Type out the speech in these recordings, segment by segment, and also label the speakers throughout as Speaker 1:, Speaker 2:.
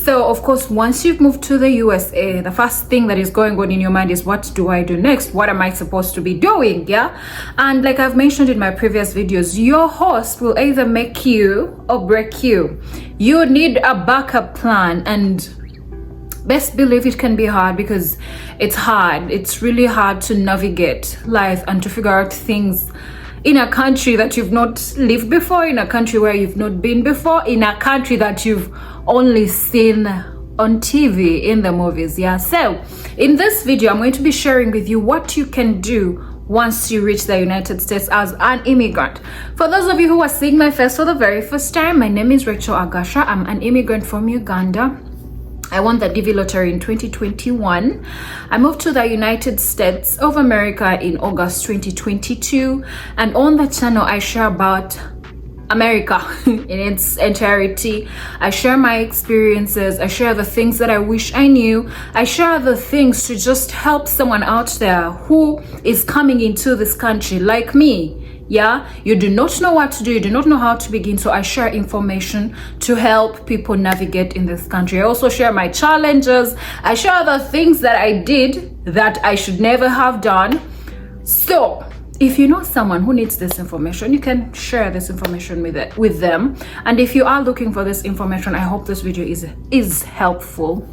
Speaker 1: So of course, once you've moved to the USA, the first thing that is going on in your mind is, what do I do next? What am I supposed to be doing? Yeah. And like I've mentioned in my previous videos, your host will either make you or break you. You need a backup plan, and best believe it can be hard, because it's hard. It's really hard to navigate life and to figure out things in a country that you've not lived before, in a country where you've not been before, in a country that you've only seen on TV, in the movies. Yeah. So in this video, I'm going to be sharing with you what you can do once you reach the United States as an immigrant. For those of you who are seeing my face for the very first time, my name is Rachel Agasha. I'm an immigrant from Uganda. I won the DV lottery in 2021. I moved to the United States of America in August 2022. And on the channel, I share about America in its entirety. I share my experiences. I share the things that I wish I knew. I share the things to just help someone out there who is coming into this country like me. Yeah, you do not know what to do, you do not know how to begin, so I share information to help people navigate in this country. I also share my challenges. I share the things that I did that I should never have done. So if you know someone who needs this information, you can share this information with them. And if you are looking for this information, I hope this video is helpful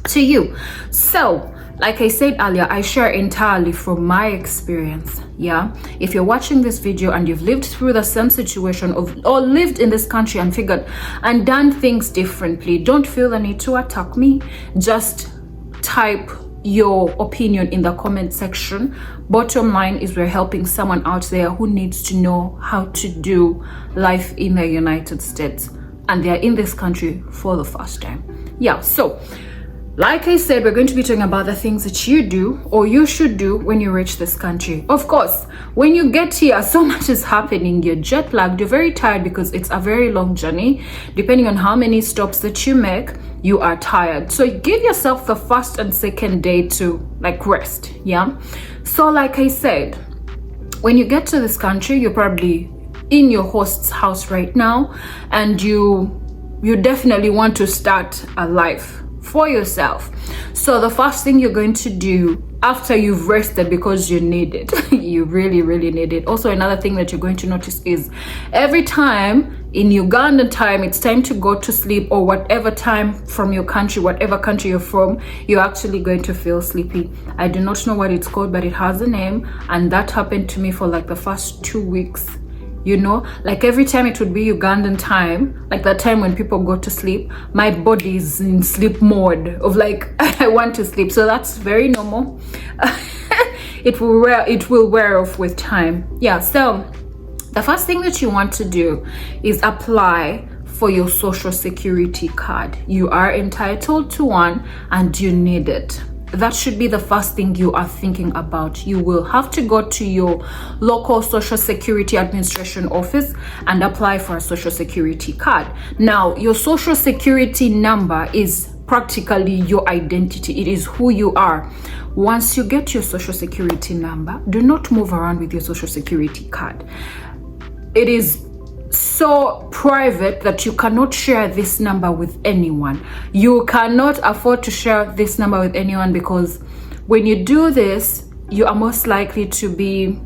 Speaker 1: to you. So like I said earlier, I share entirely from my experience. Yeah, if you're watching this video and you've lived through the same situation or lived in this country and figured and done things differently, don't feel the need to attack me. Just type your opinion in the comment section. Bottom line is, we're helping someone out there who needs to know how to do life in the United States, and they're in this country for the first time. Yeah, so like I said, we're going to be talking about the things that you do or you should do when you reach this country. Of course, when you get here, so much is happening. You're jet lagged, you're very tired because it's a very long journey. Depending on how many stops that you make, you are tired. So give yourself the first and second day to like rest. Yeah. So like I said, when you get to this country, you're probably in your host's house right now, and you definitely want to start a life for yourself. So the first thing you're going to do after you've rested, because you need it, you really need it. Also, another thing that you're going to notice is every time in Ugandan time it's time to go to sleep, or whatever time from your country, whatever country you're from, you're actually going to feel sleepy. I do not know what it's called, but it has a name, and that happened to me for like the first 2 weeks. You know, like every time it would be Ugandan time, like that time when people go to sleep, my body is in sleep mode of like, I want to sleep. So that's very normal. It will wear off with time. Yeah, so the first thing that you want to do is apply for your social security card. You are entitled to one and you need it. That should be the first thing you are thinking about. You will have to go to your local Social Security Administration office and apply for a Social Security card. Now, your Social Security number is practically your identity. It is who you are. Once you get your Social Security number, do not move around with your Social Security card. It is so private that you cannot share this number with anyone. You cannot afford to share this number with anyone, because when you do this, you are most likely to be,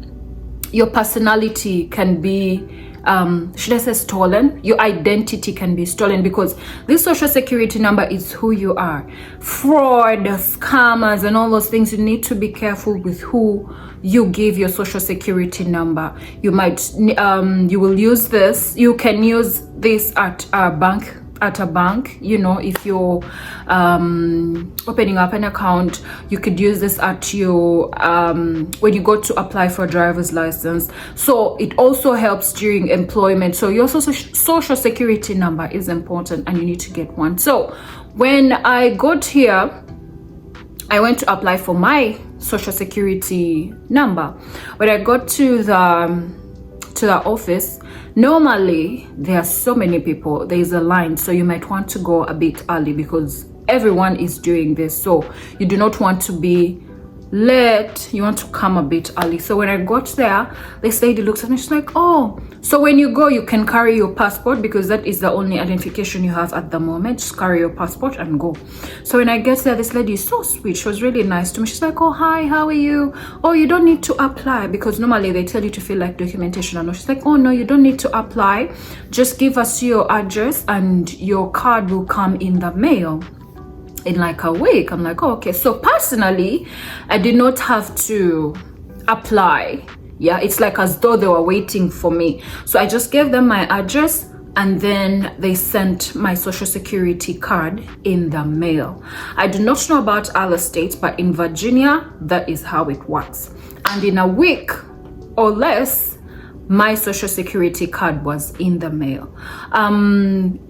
Speaker 1: your personality can be should I say stolen? Your identity can be stolen, because this social security number is who you are. Fraud, scammers, and all those things, you need to be careful with who you give your social security number. You might you will use this, you can use this at a bank, you know, if you're opening up an account. You could use this at your when you go to apply for a driver's license. So it also helps during employment. So your social security number is important, and you need to get one. So when I got here, I went to apply for my social security number. When I got to the office, normally there are so many people, there is a line, so you might want to go a bit early because everyone is doing this. So you do not want to be you want to come a bit early. So when I got there, this lady looks at me, she's like, oh, so when you go, you can carry your passport because that is the only identification you have at the moment. Just carry your passport and go. So when I get there, this lady is so sweet. She was really nice to me. She's like, oh, hi, how are you? Oh, you don't need to apply, because normally they tell you to fill like documentation or no. She's like, oh no, you don't need to apply. Just give us your address and your card will come in the mail in like a week. I'm like, oh, okay. So personally, I did not have to apply. Yeah, it's like as though they were waiting for me. So I just gave them my address and then they sent my social security card in the mail. I do not know about other states, but in Virginia, that is how it works. And in a week or less, my social security card was in the mail.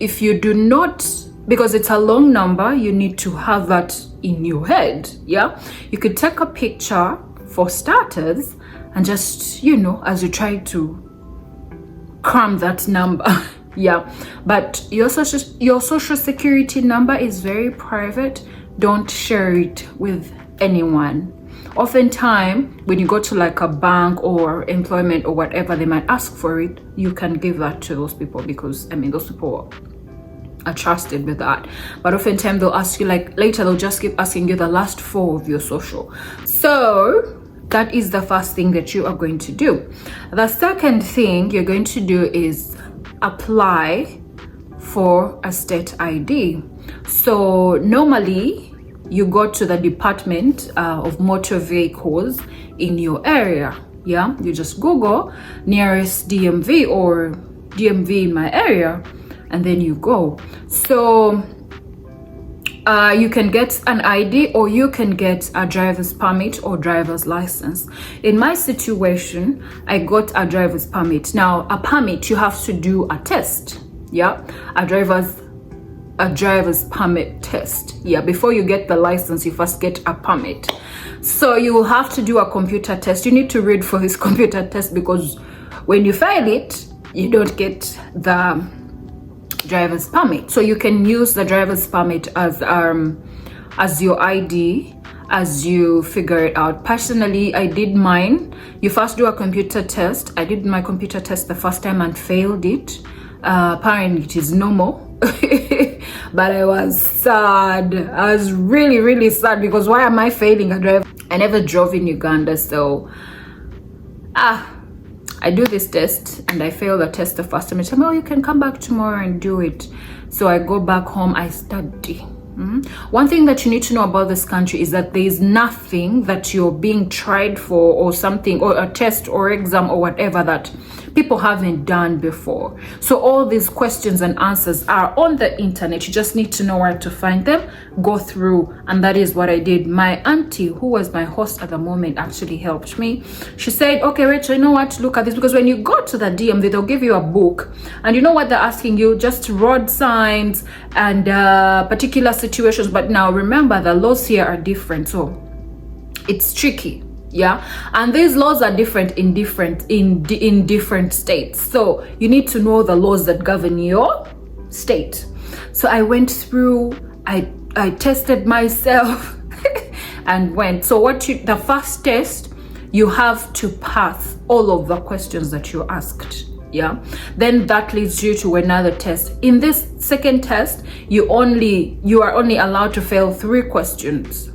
Speaker 1: If you do not, because it's a long number, you need to have that in your head. Yeah, you could take a picture for starters and just, you know, as you try to cram that number. Yeah, but your social security number is very private. Don't share it with anyone. Oftentimes when you go to like a bank or employment or whatever, they might ask for it. You can give that to those people because I mean those people are trusted with that. But oftentimes they'll ask you, like later they'll just keep asking you the last 4 of your social. So that is the first thing that you are going to do. The second thing you're going to do is apply for a state ID. So normally you go to the Department of Motor Vehicles in your area. Yeah, you just Google nearest DMV or DMV in my area, and then you go. So you can get an ID or you can get a driver's permit or driver's license. In my situation, I got a driver's permit. Now, a permit, you have to do a test. Yeah, a driver's permit test. Yeah, before you get the license, you first get a permit. So you will have to do a computer test. You need to read for his computer test because when you fail it, you don't get the driver's permit. So you can use the driver's permit as your ID as you figure it out. Personally, I did mine. You first do a computer test. I did my computer test the first time and failed it. Apparently it is normal. But I was sad. I was really, really sad because why am I failing a drive? I never drove in Uganda, so I do this test and I fail the test the first time. I tell me, oh, you can come back tomorrow and do it. So I go back home, I study. One thing that you need to know about this country is that there is nothing that you're being tried for or something, or a test or exam or whatever that people haven't done before. So all these questions and answers are on the internet. You just need to know where to find them, go through, and that is what I did. My auntie, who was my host at the moment, actually helped me. She said, okay, Rachel, you know what, look at this, because when you go to the DMV, they'll give you a book, and you know what they're asking you, just road signs and particular situations. But now remember, the laws here are different, so it's tricky. Yeah, and these laws are different in different states, so you need to know the laws that govern your state. So I went through, I tested myself and went. So the first test, you have to pass all of the questions that you asked. Yeah, then that leads you to another test. In this second test, you are only allowed to fail 3 questions.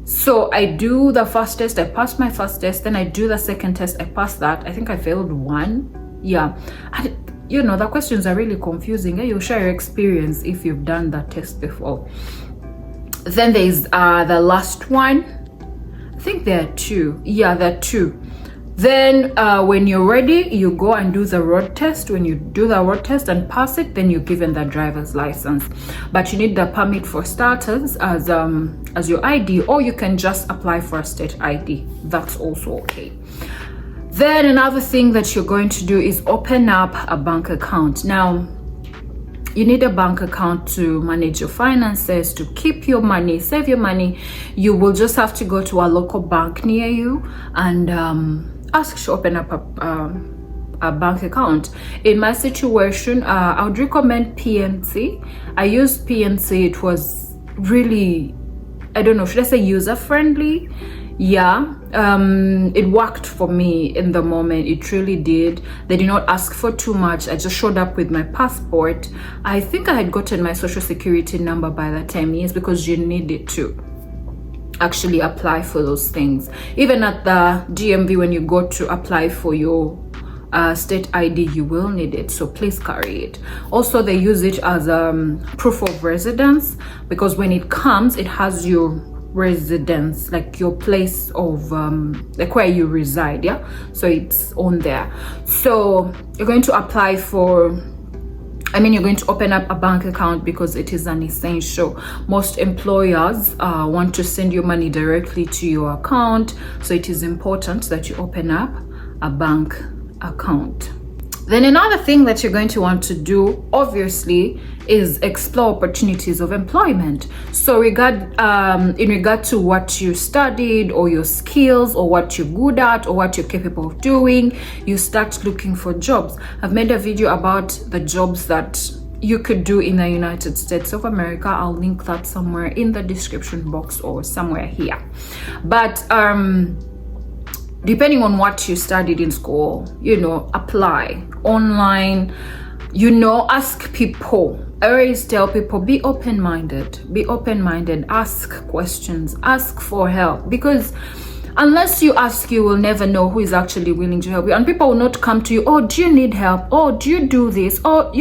Speaker 1: So I do the first test, I passed my first test, then I do the second test, I passed that. I think I failed 1. Yeah, and you know, the questions are really confusing. You'll share your experience if you've done that test before. Then there's the last one. I think there are 2. Yeah, there are 2. Then when you're ready, you go and do the road test. When you do the road test and pass it, then you're given the driver's license. But you need the permit for starters as your ID, or you can just apply for a state ID. That's also okay. Then another thing that you're going to do is open up a bank account. Now, you need a bank account to manage your finances, to keep your money, save your money. You will just have to go to a local bank near you and ask to open up a bank account. In my situation, I would recommend PNC. I used PNC. It was really, I don't know, should I say user friendly? Yeah, it worked for me in the moment. It really did. They did not ask for too much. I just showed up with my passport. I think I had gotten my social security number by that time. Yes, because you need it to actually apply for those things. Even at the DMV, when you go to apply for your state ID, you will need it, so please carry it. Also, they use it as proof of residence, because when it comes, it has your residence, like your place of like where you reside. Yeah, so it's on there. So you're going to apply for, you're going to open up a bank account because it is an essential. Most employers want to send you money directly to your account, so it is important that you open up a bank account. Then another thing that you're going to want to do, obviously, is explore opportunities of employment. So in regard to what you studied, or your skills, or what you're good at, or what you're capable of doing, you start looking for jobs. I've made a video about the jobs that you could do in the United States of America. I'll link that somewhere in the description box or somewhere here. But depending on what you studied in school, apply online, ask people. I always tell people, be open-minded, ask questions, ask for help, because unless you ask, you will never know who is actually willing to help you. And people will not come to you, oh, do you need help? Oh, do you do this? Oh,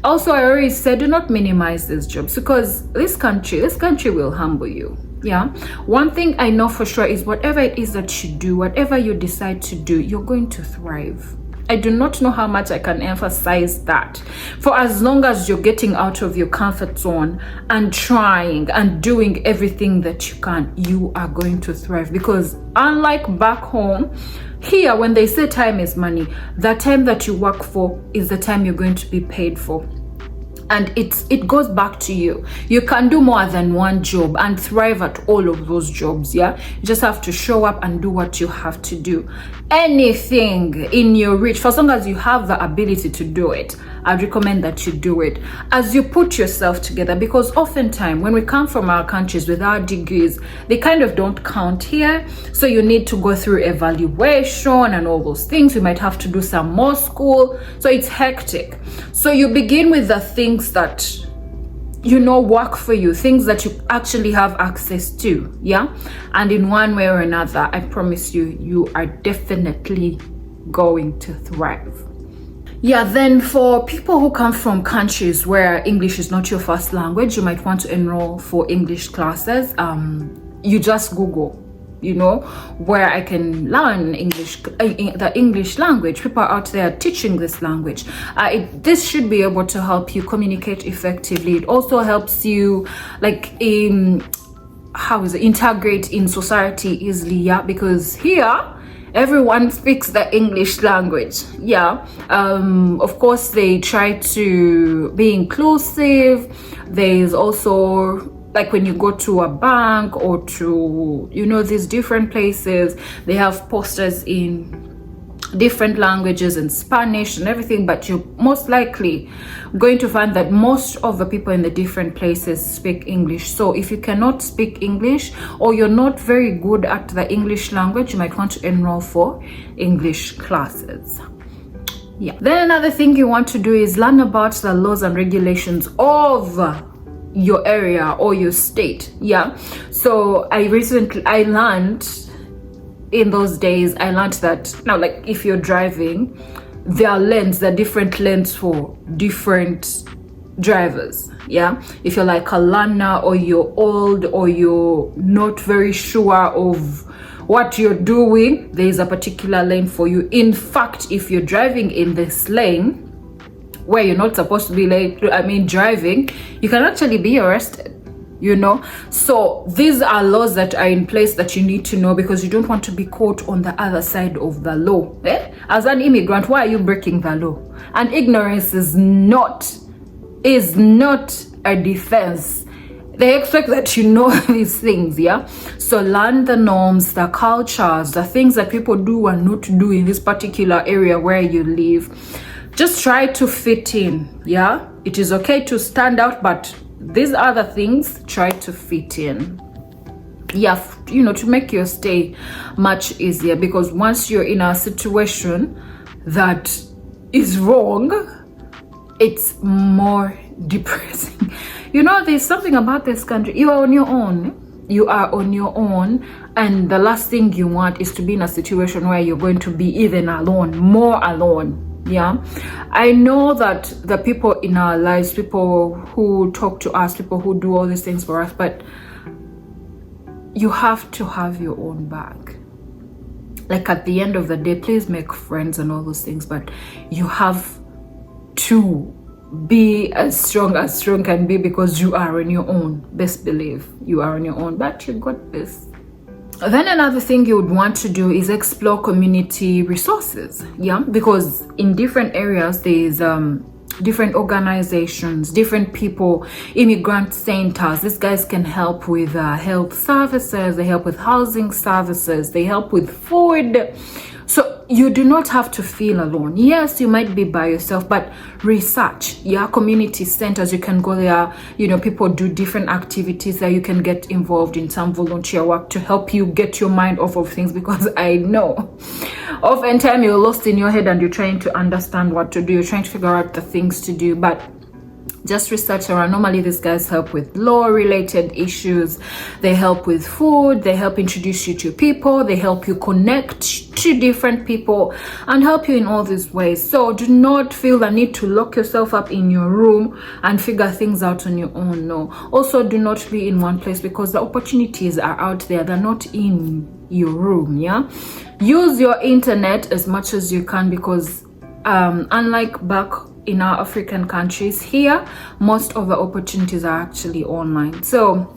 Speaker 1: Also, I always said, do not minimize these jobs, because this country will humble you. Yeah, one thing I know for sure is whatever it is that you do, whatever you decide to do, you're going to thrive. I do not know how much I can emphasize that. For as long as you're getting out of your comfort zone and trying and doing everything that you can, you are going to thrive. Because unlike back home, here when they say time is money, the time that you work for is the time you're going to be paid for. And it goes back to you. You can do more than one job and thrive at all of those jobs. Yeah, you just have to show up and do what you have to do. Anything in your reach, for as long as you have the ability to do it, I'd recommend that you do it as you put yourself together. Because oftentimes when we come from our countries with our degrees, they kind of don't count here. So you need to go through evaluation and all those things. You might have to do some more school, so it's hectic. So you begin with the things that work for you, things that you actually have access to. Yeah, and in one way or another, I promise you are definitely going to thrive. Yeah, then for people who come from countries where English is not your first language, you might want to enroll for English classes. You just Google where I can learn English, the English language. People are out there teaching this language. This should be able to help you communicate effectively. It also helps you integrate in society easily. Yeah, because here everyone speaks the English language. Yeah, of course they try to be inclusive. There's also, like when you go to a bank or to these different places, they have posters in different languages and Spanish and everything, but you're most likely going to find that most of the people in the different places speak English. So if you cannot speak English, or you're not very good at the English language, you might want to enroll for English classes. Yeah, then another thing you want to do is learn about the laws and regulations of your area or your state. Yeah, so I learned in those days, I learned that now, like if you're driving, there are different lanes for different drivers. Yeah, if you're like a learner, or you're old, or you're not very sure of what you're doing, there is a particular lane for you. In fact, if you're driving in this lane where you're not supposed to be driving, you can actually be arrested. So these are laws that are in place that you need to know, because you don't want to be caught on the other side of the law. As an immigrant, why are you breaking the law? And ignorance is not a defense. They expect that you know these things. Yeah, so learn the norms, the cultures, the things that people do and not do in this particular area where you live. Just try to fit in. Yeah, it is okay to stand out, but these other things, try to fit in. to make your stay much easier, because once you're in a situation that is wrong, it's more depressing. There's something about this country. You are on your own, and the last thing you want is to be in a situation where you're going to be even more alone. I know that the people in our lives, people who talk to us, people who do all these things for us, but you have to have your own back. Like, at the end of the day, please make friends and all those things, but you have to be as strong can be, because you are on your own. Best believe you are on your own, but you got this. Then another thing you would want to do is explore community resources, because in different areas there's different organizations, different people, immigrant centers. These guys can help with health services, they help with housing services, they help with food. So you do not have to feel alone. Yes, you might be by yourself, but research. Community centers, you can go there. People do different activities there. You can get involved in some volunteer work to help you get your mind off of things, because I know oftentimes you're lost in your head and you're trying to understand what to do. You're trying to figure out the things to do, but just research around. Normally these guys help with law related issues, they help with food, they help introduce you to people, they help you connect to different people and help you in all these ways. So do not feel the need to lock yourself up in your room and figure things out on your own. No. Also, do not be in one place, because the opportunities are out there, they're not in your room. Use your internet as much as you can, because unlike back in our African countries, here most of the opportunities are actually online. So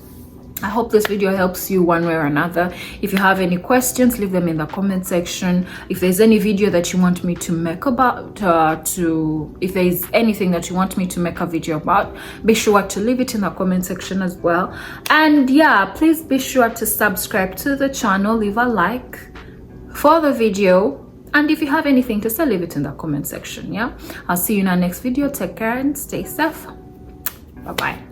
Speaker 1: I hope this video helps you one way or another. If you have any questions, leave them in the comment section. If there's any video that you want me to make about, if there's anything that you want me to make a video about, be sure to leave it in the comment section as well. And please be sure to subscribe to the channel, leave a like for the video, and if you have anything to say, leave it in the comment section. I'll see you in our next video. Take care and stay safe. Bye bye.